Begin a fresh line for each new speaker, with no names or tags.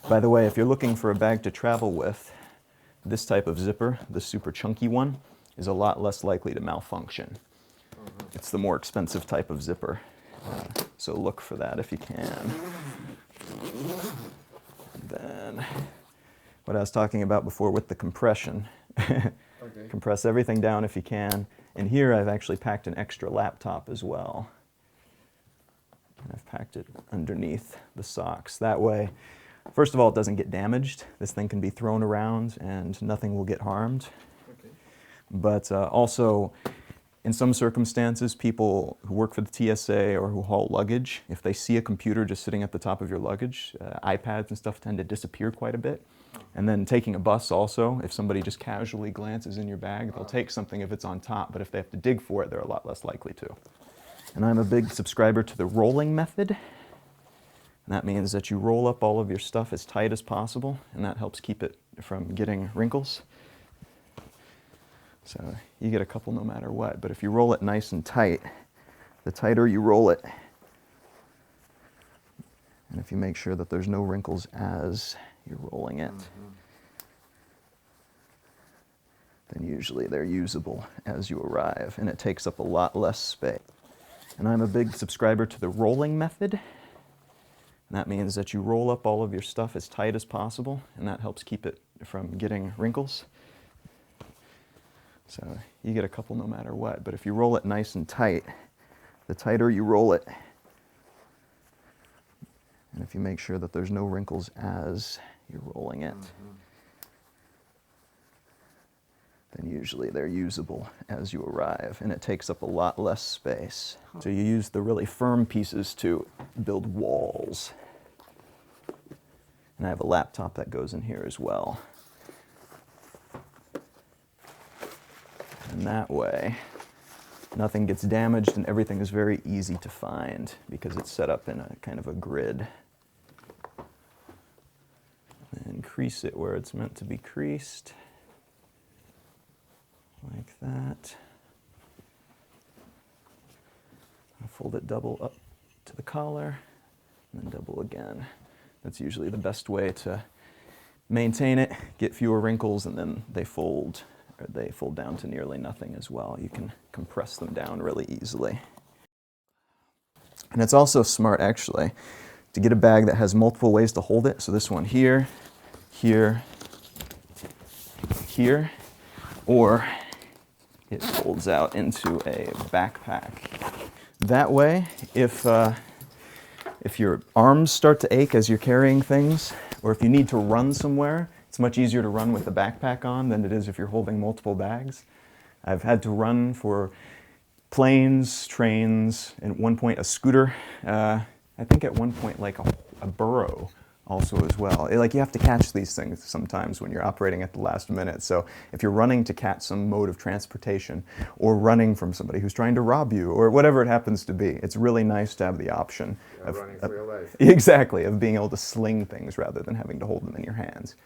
By the way, if you're looking for a bag to travel with, this type of zipper, the super chunky one, is a lot less likely to malfunction. It's the more expensive type of zipper. So look for that if you can. And then what I was talking about before with the compression.
Okay.
Compress everything down if you can. And here I've actually packed an extra laptop as well. And I've packed it underneath the socks. That way, first of all, it doesn't get damaged. This thing can be thrown around and nothing will get harmed.
Okay.
But also, in some circumstances, people who work for the TSA or who haul luggage, if they see a computer just sitting at the top of your luggage, iPads and stuff tend to disappear quite a bit. And then taking a bus also, if somebody just casually glances in your bag, they'll take something if it's on top, but if they have to dig for it, they're a lot less likely to. And I'm a big subscriber to the rolling method. And that means that you roll up all of your stuff as tight as possible, and that helps keep it from getting wrinkles. So you get a couple no matter what, but if you roll it nice and tight, the tighter you roll it, and if you make sure that there's no wrinkles as you're rolling it, then usually they're usable as you arrive, and it takes up a lot less space. And I'm a big subscriber to the rolling method. And that means that you roll up all of your stuff as tight as possible, and that helps keep it from getting wrinkles. So you get a couple no matter what, but if you roll it nice and tight, the tighter you roll it, and if you make sure that there's no wrinkles as you're rolling it, then usually they're usable as you arrive, and it takes up a lot less space. So you use the really firm pieces to build walls. And I have a laptop that goes in here as well. And that way, nothing gets damaged and everything is very easy to find because it's set up in a kind of a grid. And crease it where it's meant to be creased, like that. I'll fold it double up to the collar, and then double again. That's usually the best way to maintain it, get fewer wrinkles, and then they fold down to nearly nothing as well. You can compress them down really easily. And it's also smart, actually, to get a bag that has multiple ways to hold it. So this one here, here, here, or it folds out into a backpack. That way, if your arms start to ache as you're carrying things, or if you need to run somewhere, it's much easier to run with the backpack on than it is if you're holding multiple bags. I've had to run for planes, trains, and at one point a scooter. I think at one point like a burro also as well. Like you have to catch these things sometimes when you're operating at the last minute. So if you're running to catch some mode of transportation or running from somebody who's trying to rob you or whatever it happens to be, it's really nice to have the option
running for your life.
Exactly, of being able to sling things rather than having to hold them in your hands.